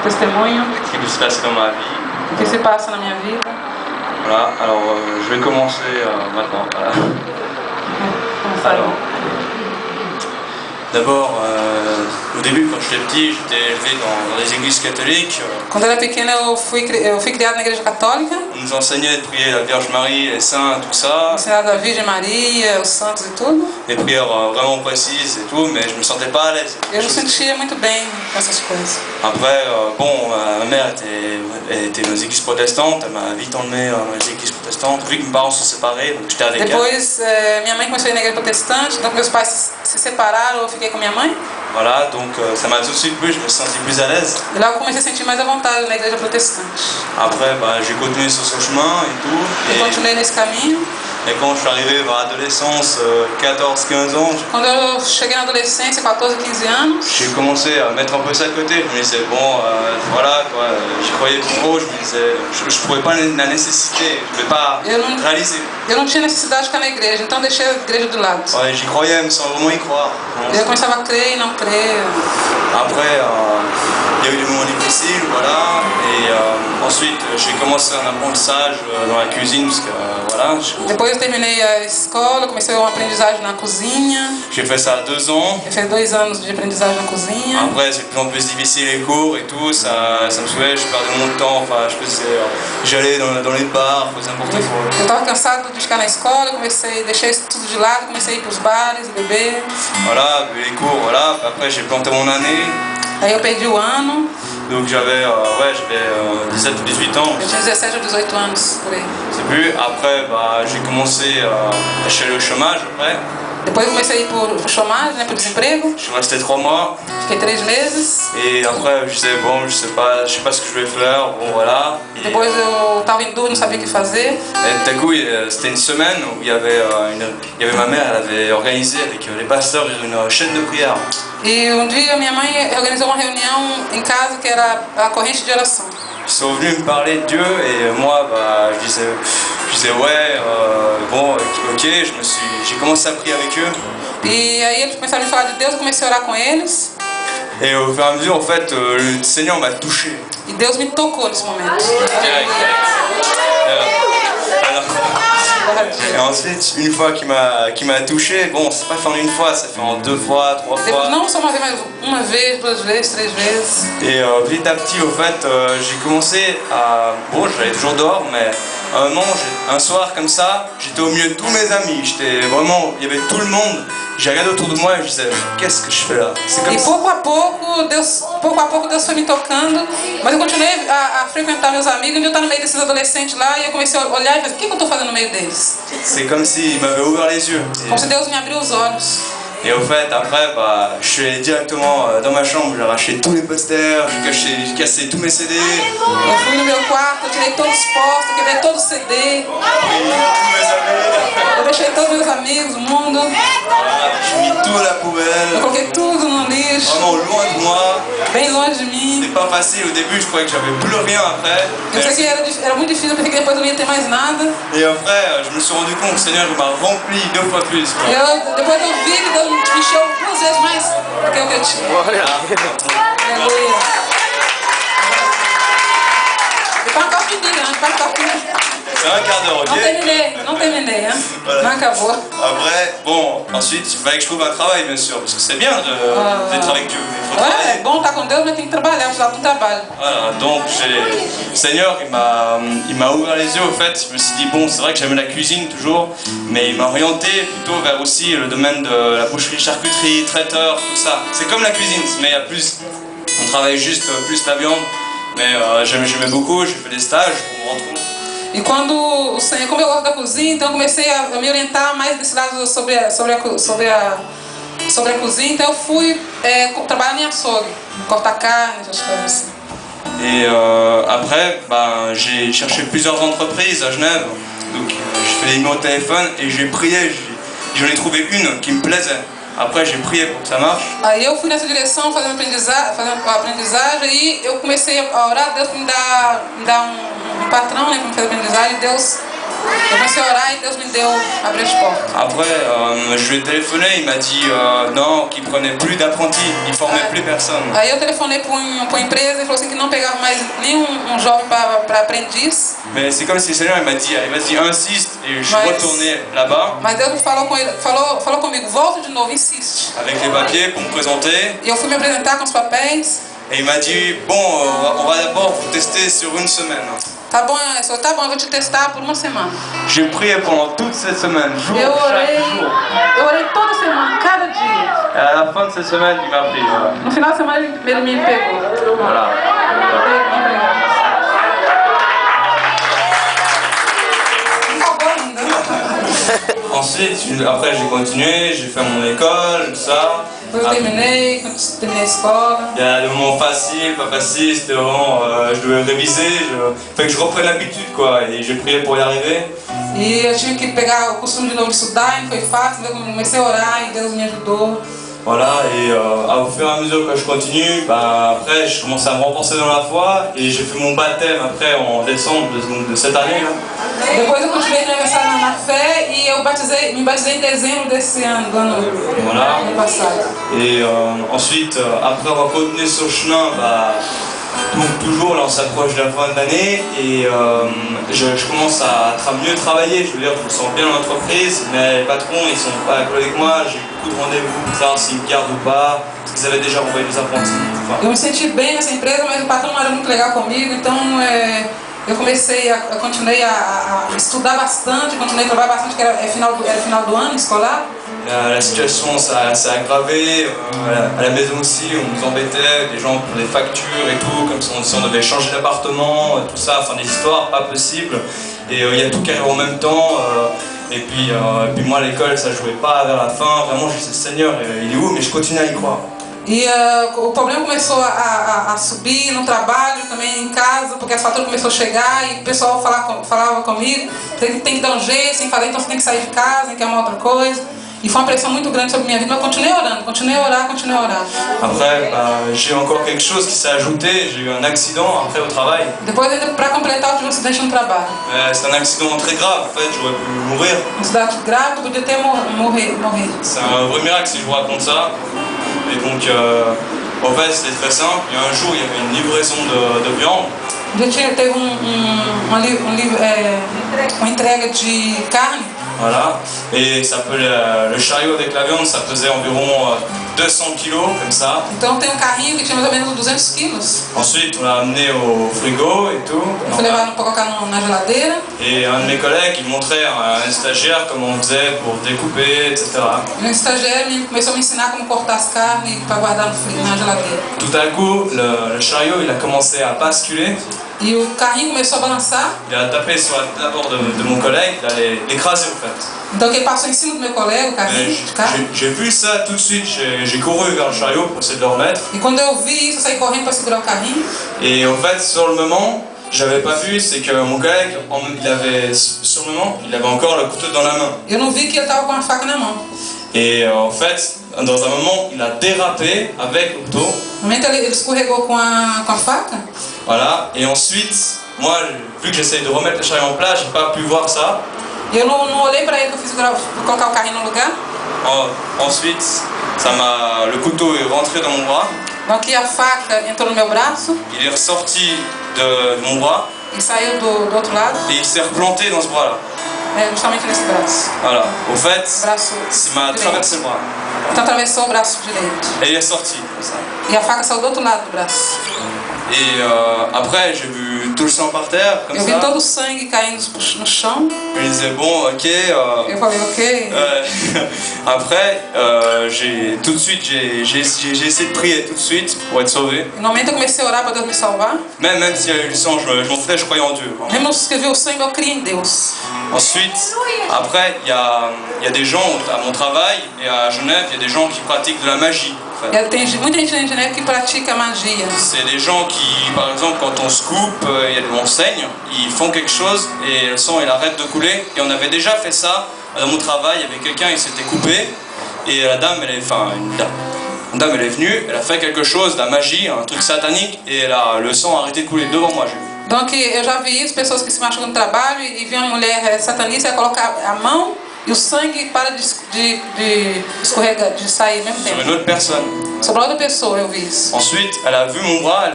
testemunho qui peut se passer dans ma vie. do que se passa na minha vida. Voilà, alors je vais commencer maintenant. Voilà. Alors, d'abord, au début, quand j'étais petit, j'étais élevé dans les églises catholiques. Quando eu era pequena, eu fui criado na igreja católica. On nous enseignait de prier la Vierge Marie, les saints, tout ça. Ensinado a Virgem Maria, os santos e tudo. Des prières vraiment précises et tout, mais je me sentais pas à l'aise. Eu não sentia muito bem com essas coisas. Après, bon, ma mère était dans les églises protestantes, elle m'a vite emmené dans les églises protestantes, vu que mes parents sont séparés, donc j'étais avec elle. Depois, minha mãe começou a ir na igreja protestante, então meus pais se separaram, eu fiquei com minha mãe. Voilà, donc ça m'a tout de suite plu, je me suis senti plus à l'aise. E logo comecei a sentir mais à vontade na igreja protestante. Après, bah, j'ai continué sur ce chemin et tout. Eu continuei nesse caminho. Et quand je suis arrivé vers l'adolescence, 14-15 ans, Quando eu cheguei na adolescência, 14, 15 anos, j'ai commencé à mettre un peu ça de côté. Je me disais, bon, voilà, quoi, j'y croyais plus trop, je me disais, je trouvais pas la nécessité, je ne pouvais pas réaliser. Eu não tinha necessidade de ficar na igreja, então eu deixei a igreja do lado. Ouais, j'y croyais, mais sans vraiment y croire. Eu começava a crer e não crer. Après, il y a eu des moments difficiles, voilà, et ensuite j'ai commencé un apprentissage dans la cuisine, parce que voilà. Depois eu terminei a escola, comecei uma aprendizagem na cozinha. J'ai fait ça 2 ans. Eu fiz 2 anos de aprendizagem na cozinha. Après, c'est de plus en plus difficile les cours et tout, ça me saoulait, je perdais mon temps, enfin, j'allais dans les bars, je faisais n'importe quoi. Eu estava cansado de ficar na escola, deixei isso tudo de lado, comecei a ir para os bares, beber. Voilà, les cours, voilà, après j'ai planté mon année. Aí eu perdi o ano. Donc j'avais 17 ou 18 ans. Eu tinha 17 ou 18 anos, por aí. C'est plus. Après, bah, j'ai commencé à chercher le chômage après. Depois eu comecei a ir por chômage, né, por desemprego. Je suis resté 3 mois. Fiquei 3 meses. Et après, je disais, bon, je sais pas ce que je vais faire, bon voilà. Depois eu estava em dúvida, não sabia o que fazer. Et tout à coup, c'était une semaine où il y avait ma mère, elle avait organisé avec les pasteurs une chaîne de prière. E um dia minha mãe organizou uma reunião em casa que era a corrente de oração. Ils sont venus me parler de Dieu et moi, bah, je disais ouais, bon, ok, j'ai commencé à prier avec eux. E aí eles começaram a me falar de Deus, eu comecei a orar com eles. Et au fur et à mesure, en fait, le Seigneur m'a touché. E Deus me tocou nesse momento. Et ensuite, une fois qu'il m'a touché, bon, c'est pas fait en une fois, ça fait en 2 fois, 3 fois. Não só uma vez, 2 vezes, 3 vezes. Et petit à petit, au fait, j'ai commencé à... Bon, j'allais toujours dehors, mais à un moment, un soir comme ça, j'étais au milieu de tous mes amis. J'étais vraiment... Il y avait tout le monde. J'ai regardé autour de moi e je disais, qu'est-ce que je fais là? E pouco a pouco Deus foi me tocando, mas eu continuei a frequentar meus amigos. Eu estava no meio desses adolescentes lá e eu comecei a olhar e falei, o que eu estou fazendo no meio deles? C'est comme s'il m'avait ouvert les yeux. Como se Deus me abriu os olhos. Et au fait, après, bah, je suis allé directement dans ma chambre, j'ai arraché tous les posters, j'ai cassé tous mes CD. Eu fui no meu quarto, eu tirei todos os postos, quebrei todos os CD. Eu deixei todos meus amigos, o mundo. J'ai mis tout à la poubelle. Eu coloquei tudo no lixo. Vraiment loin de moi. Bem longe de mim. C'était pas facile au début, je croyais que j'avais plus rien après. Eu sei que era muito difícil, eu pensei que depois eu não ia ter mais nada. Et après, je me suis rendu compte que le Seigneur m'a rempli 2 fois plus. Quoi. Depois eu vi que Deus me encheu 2 vezes mais do que o que eu tinha. Aleluia. C'est un quart d'heure, ok? Não terminei, hein? Voilà. Não acabou. Après, bon, ensuite, il fallait que je trouve un travail, bien sûr, parce que c'est bien d'être avec Dieu, mais il faut travailler. É bom estar com Deus, mas tem que trabalhar, precisar de um trabalho. Voilà, donc le Seigneur, il m'a ouvert les yeux, au fait. Je me suis dit, bon, c'est vrai que j'aimais la cuisine toujours, mais il m'a orienté plutôt vers aussi le domaine de la boucherie, charcuterie, traiteur, tout ça. C'est comme la cuisine, mais il y a plus, on travaille juste plus la viande, mais j'aimais beaucoup, j'ai fait des stages pour me rendre compte. E quando o Senhor, como eu gosto da cozinha, então eu comecei a me orientar mais desse lado sobre a cozinha. Então eu fui trabalhar em açougue, cortar carne, essas coisas assim. Et après, ben, j'ai cherché plusieurs entreprises à Genève, donc j'ai fait des numéros de téléphone et j'ai prié, j'en ai trouvé une qui me plaisait. Après, j'ai prié pour que ça marche. Aí eu fui nessa direção, fazendo aprendizagem, e eu comecei a orar, Deus me dá um patrão, né, para me fazer aprendizagem, e Deus Eu comecei a orar e Deus me deu, abriu as portas. Après, je lui ai téléphoné, il m'a dit non, qu'il prenait plus d'apprentis, il formait plus personne. Aí eu telefonei para uma empresa e falou assim que não pegava mais nenhum jovem para aprendiz. Mais c'est comme si le Seigneur il m'a dit, allez vas-y, insiste, et je suis retourné là-bas. Mas Deus falou com ele, falou comigo, volta de novo, insiste. Avec les papiers pour me présenter. E eu fui me apresentar com os papéis. Et il m'a dit, bon, on va d'abord vous tester sur une semaine. Tá bom, tá bom, eu vou te testar por uma semana. J'ai prié pendant toute cette semaine, jour, Eu chaque jour. orei toda semana, cada dia. Et à la fin de cette semaine, il m'a pris. Voilà. No final de semana ele me pegou. Voilà. Ensuite, après j'ai continué, j'ai fait mon école, tout ça. Depois eu terminei a escola. Il y a des moments faciles, pas faciles, c'était vraiment, je devais réviser, fait que je reprenne l'habitude quoi, et j'ai prié pour y arriver. E eu tive que pegar o costume de novo de estudar, e não foi fácil, eu comecei a orar e Deus me ajudou. Voilà, et au fur et à mesure que je continue, bah, après je commence à me renforcer dans la foi et j'ai fait mon baptême après en décembre de cette année là. Depois eu continuei no aniversário na fé e eu me batizei em dezembro desse ano, do ano passado. Et ensuite, après avoir continué sur le chemin, bah, donc toujours là on s'approche de la fin de l'année et je commence à mieux travailler, je veux dire je me sens bien dans l'entreprise, mais les patrons ils sont pas d'accord avec moi, j'ai beaucoup de rendez-vous pour savoir s'ils me gardent ou pas, parce qu'ils avaient déjà envoyé des apprentis. Enfin, eu me senti bem nessa empresa, mas o patrão não era muito legal comigo, então eu continuei a estudar bastante, continuei a trabalhar bastante, que era final do ano escolar. La situation s'est aggravée, à la maison aussi on nous embêtait, des gens pour des factures et tout, comme si on devait changer d'appartement, tout ça, enfin des histoires pas possibles. Et il y a tout qui arrive en même temps, et puis moi à l'école ça jouait pas vers la fin, vraiment je disais Seigneur il est où, mais je continue à y croire. E o problema começou a subir no trabalho, também em casa, porque as faturas começaram a chegar e o pessoal falava comigo, tem que dar um jeito, sem fazer, então você tem que sair de casa, tem que arrumar outra coisa. E foi uma pressão muito grande sobre minha vida, mas eu continuei orando, continuei a orar. Après, j'ai encore quelque chose qui s'est ajouté, j'ai eu un accident après au travail. Depois, para completar, eu tive um acidente no trabalho. C'est un accident très grave, en fait, j'aurais pu mourir. Um acidente grave, eu podia ter morrido. C'est un vrai miracle si je vous raconte ça. Et donc, en fait, c'était très simple. Il y a un jour, il y avait une livraison de viande. Teve uma entrega de carne. Voilà, et ça peut, le chariot avec la viande, ça pesait environ 200 kilos, comme ça. Então tem carrinho que tinha mais ou menos 200 quilos. Ensuite, on l'a amené au frigo et tout. Eu fui levar para colocar na geladeira. Et un de mes collègues, il montrait à un stagiaire comment on faisait pour découper, etc. Um estagiário começou a me ensinar como cortar as carnes para guardar na geladeira. Tout à coup, le chariot, il a commencé à basculer. E o carrinho começou a balançar. Il a tapé sur la table de mon collègue, il allait l'écraser en fait. Então ele passou em cima do meu colega, o carrinho de carne. J'ai vu ça tout de suite, j'ai couru vers le chariot pour essayer de le remettre. E quando eu vi isso, eu saí correndo para segurar o carrinho. Et en fait, sur le moment, j'avais pas vu, c'est que mon collègue, sur le moment, il avait encore le couteau dans la main. Eu não vi que ele estava com a faca na mão. Et en fait, dans un moment, il a dérapé avec le couteau. No momento ele escorregou com a faca. Voilà, et ensuite, moi, vu que j'essayais de remettre le chariot en place, j'ai pas pu voir ça. Eu não olhei para ele que eu fiz colocar o carrinho no lugar. Ensuite, le couteau est rentré dans mon bras. Donc a faca entrou no meu braço. Il est ressorti de mon bras. E saiu do outro lado. Et il s'est replanté dans ce bras-là. Justamente nesse braço. Voilà, au fait, Braço il m'a traversé le bras. Então atravessou o braço direito. Et il est sorti, comme ça. E a faca saiu do outro lado do braço. Et après, j'ai vu tout le sang par terre, comme eu ça. vi todo o sangue caindo no chão. Je me disais, bon, ok. Eu falei, ok. Après, tout de suite, j'ai essayé de prier tout de suite pour être sauvé. No momento eu comecei a orar para Deus me salvar. Même s'il y a eu le sang, je m'en foutais, je croyais en Dieu. Mesmo que eu vi o sangue, eu criei em Deus. Ensuite, après, il y a des gens à mon travail et à Genève, il y a des gens qui pratiquent de la magie. Tem muita gente na Genève que pratica magia. C'est des gens qui, par exemple, quand on se coupe, on saigne, ils font quelque chose et le sang il arrête de couler. Et on avait déjà fait ça dans mon travail, il y avait quelqu'un, il s'était coupé et la dame, une dame elle est venue, elle a fait quelque chose, de la magie, un truc satanique et le sang a arrêté de couler devant moi. J'ai vu. Donc eu já vi isso, pessoas que se machucam no trabalho e vi uma mulher satanista, ela colocar a mão e o sangue para de escorregar, de sair ao mesmo sur une tempo. autre personne. Sobre outra pessoa eu vi isso. Ensuite, elle a vu mon bras.